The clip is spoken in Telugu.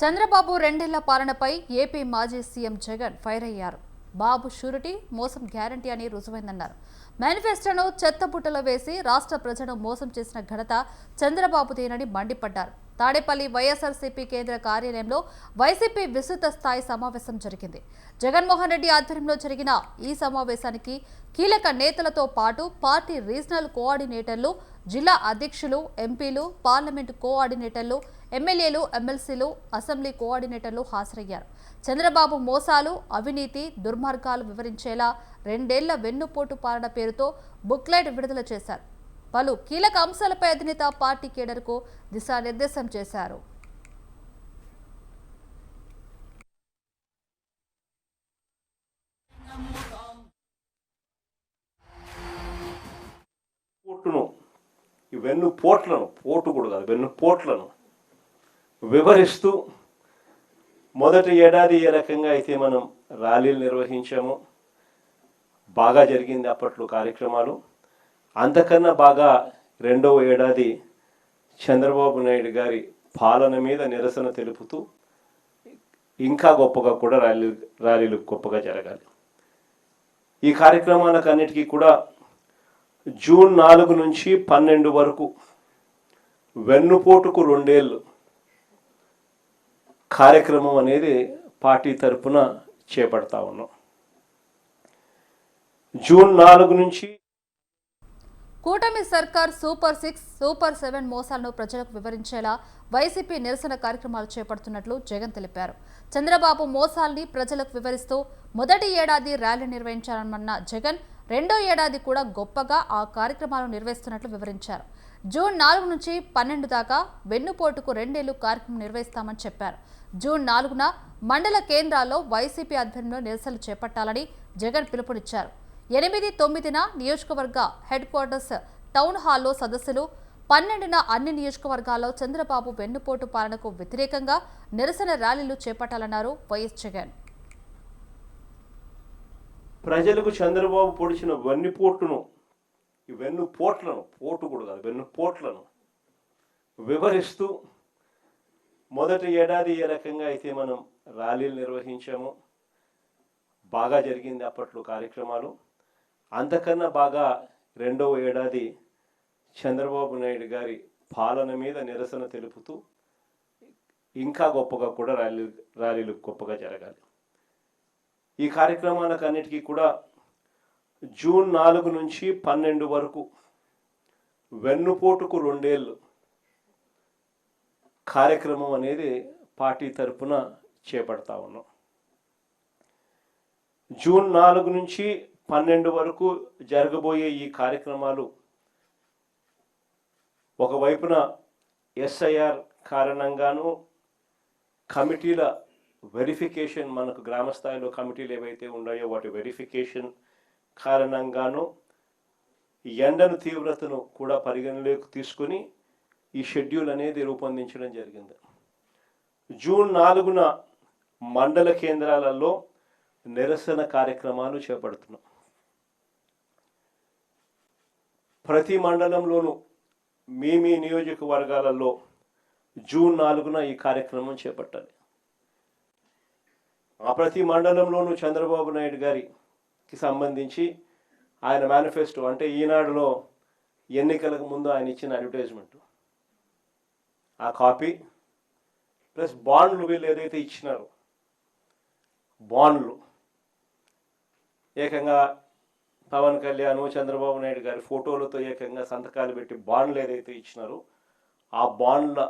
చంద్రబాబు రెండేళ్ల పాలనపై ఏపీ మాజీ సీఎం జగన్ ఫైర్ అయ్యారు. బాబు షూరిటీ మోసం గ్యారంటీ అని రుజువైందన్నారు. మేనిఫెస్టోను చెత్తబుట్టలో వేసి రాష్ట్ర ప్రజలను మోసం చేసిన ఘనత చంద్రబాబుదేనని మండిపడ్డారు. తాడేపల్లి వైఎస్ఆర్సీపీ కేంద్ర కార్యాలయంలో వైసీపీ విస్తృత స్థాయి సమావేశం జరిగింది. జగన్మోహన్ రెడ్డి ఆధ్వర్యంలో జరిగిన ఈ సమావేశానికి కీలక నేతలతో పాటు పార్టీ రీజనల్ కోఆర్డినేటర్లు, జిల్లా అధ్యక్షులు, ఎంపీలు, పార్లమెంటు కోఆర్డినేటర్లు, ఎమ్మెల్యేలు, ఎమ్మెల్సీలు, అసెంబ్లీ కోఆర్డినేటర్లు హాజరయ్యారు. చంద్రబాబు మోసాలు, అవినీతి, దుర్మార్గాలు వివరించేలా రెండేళ్ల వెన్నుపోటు పాలన పేరుతో బుక్లెట్ విడుదల చేశారు. పలు కీలక అంశాలపై అధినేత పార్టీ కేడర్కు దిశానిర్దేశం చేశారు. వెన్నుపోట్లను వివరిస్తూ మొదటి ఏడాది ఏ రకంగా అయితే మనం ర్యాలీలు నిర్వహించామో బాగా జరిగింది అప్పట్లో కార్యక్రమాలు. అంతకన్నా బాగా రెండవ ఏడాది చంద్రబాబు నాయుడు గారి పాలన మీద నిరసన తెలుపుతూ ఇంకా గొప్పగా కూడా ర్యాలీలు గొప్పగా జరగాలి. ఈ కార్యక్రమాలకు అన్నిటికీ కూడా జూన్ 4 నుంచి 12 వరకు వెన్నుపోటుకు 2 ఏళ్ళు కార్యక్రమం అనేది పార్టీ తరఫున చేపడతా ఉన్నాం. జూన్ 4 నుంచి కూటమి సర్కార్ సూపర్ 6, సూపర్ 7 మోసాలను ప్రజలకు వివరించేలా వైసీపీ నిరసన కార్యక్రమాలు చేపడుతున్నట్లు జగన్ తెలిపారు. చంద్రబాబు మోసాల్ని ప్రజలకు వివరిస్తూ మొదటి ఏడాది ర్యాలీ నిర్వహించారన్న జగన్ రెండో ఏడాది కూడా గొప్పగా ఆ కార్యక్రమాలు నిర్వహిస్తున్నట్లు వివరించారు. జూన్ 4 నుంచి 12 దాకా వెన్నుపోటుకు 2 ఏళ్లు కార్యక్రమం నిర్వహిస్తామని చెప్పారు. జూన్ 4న మండల కేంద్రాల్లో వైసీపీ ఆధ్వర్యంలో నిరసనలు చేపట్టాలని జగన్ పిలుపునిచ్చారు. 8, 9న నియోజకవర్గ హెడ్ క్వార్టర్స్ టౌన్ హాల్లో సదస్సులు, 12న అన్ని నియోజకవర్గాల్లో చంద్రబాబు వెన్నుపోటు పాలనకు వ్యతిరేకంగా నిరసన ర్యాలీలు చేపట్టాలన్నారు వైఎస్ జగన్. ప్రజలకు చంద్రబాబు పొడిచిన వెన్నుపోట్లను వివరిస్తూ మొదటి ఏడాది ఏ రకంగా అయితే మనం ర్యాలీలు నిర్వహించామో బాగా జరిగింది అప్పట్లో కార్యక్రమాలు. అంతకన్నా బాగా రెండవ ఏడాది చంద్రబాబు నాయుడు గారి పాలన మీద నిరసన తెలుపుతూ ఇంకా గొప్పగా కూడా ర్యాలీలు గొప్పగా జరగాలి. ఈ కార్యక్రమాలకు అన్నిటికీ కూడా జూన్ 4 నుంచి 12 వరకు వెన్నుపోటుకు 2 ఏళ్ళు కార్యక్రమం అనేది పార్టీ తరఫున చేపడతా ఉన్నాం. జూన్ 4 నుంచి 12 వరకు జరగబోయే ఈ కార్యక్రమాలు ఒకవైపున ఎస్ఐఆర్ కారణంగాను, కమిటీల వెరిఫికేషన్, మనకు గ్రామ స్థాయిలో కమిటీలు ఏవైతే ఉన్నాయో వాటి వెరిఫికేషన్ కారణంగాను, ఎండను తీవ్రతను కూడా పరిగణలోకి తీసుకుని ఈ షెడ్యూల్ అనేది రూపొందించడం జరిగింది. జూన్ 4న మండల కేంద్రాలలో నిరసన కార్యక్రమాలు చేపడుతున్నాం. ప్రతి మండలంలోనూ మీ నియోజకవర్గాలలో జూన్ 4న ఈ కార్యక్రమం చేపట్టాలి. ఆ ప్రతి మండలంలోనూ చంద్రబాబు నాయుడు గారికి సంబంధించి ఆయన మేనిఫెస్టో, అంటే ఈనాడులో ఎన్నికలకు ముందు ఆయన ఇచ్చిన అడ్వర్టైజ్మెంట్, ఆ కాపీ ప్లస్ బాండ్లు, వీళ్ళు ఏదైతే ఇచ్చినారో బాండ్లు, ఏకంగా పవన్ కళ్యాణ్, చంద్రబాబు నాయుడు గారి ఫోటోలతో ఏకంగా సంతకాలు పెట్టి బాండ్లు ఏదైతే ఇచ్చినారో ఆ బాండ్ల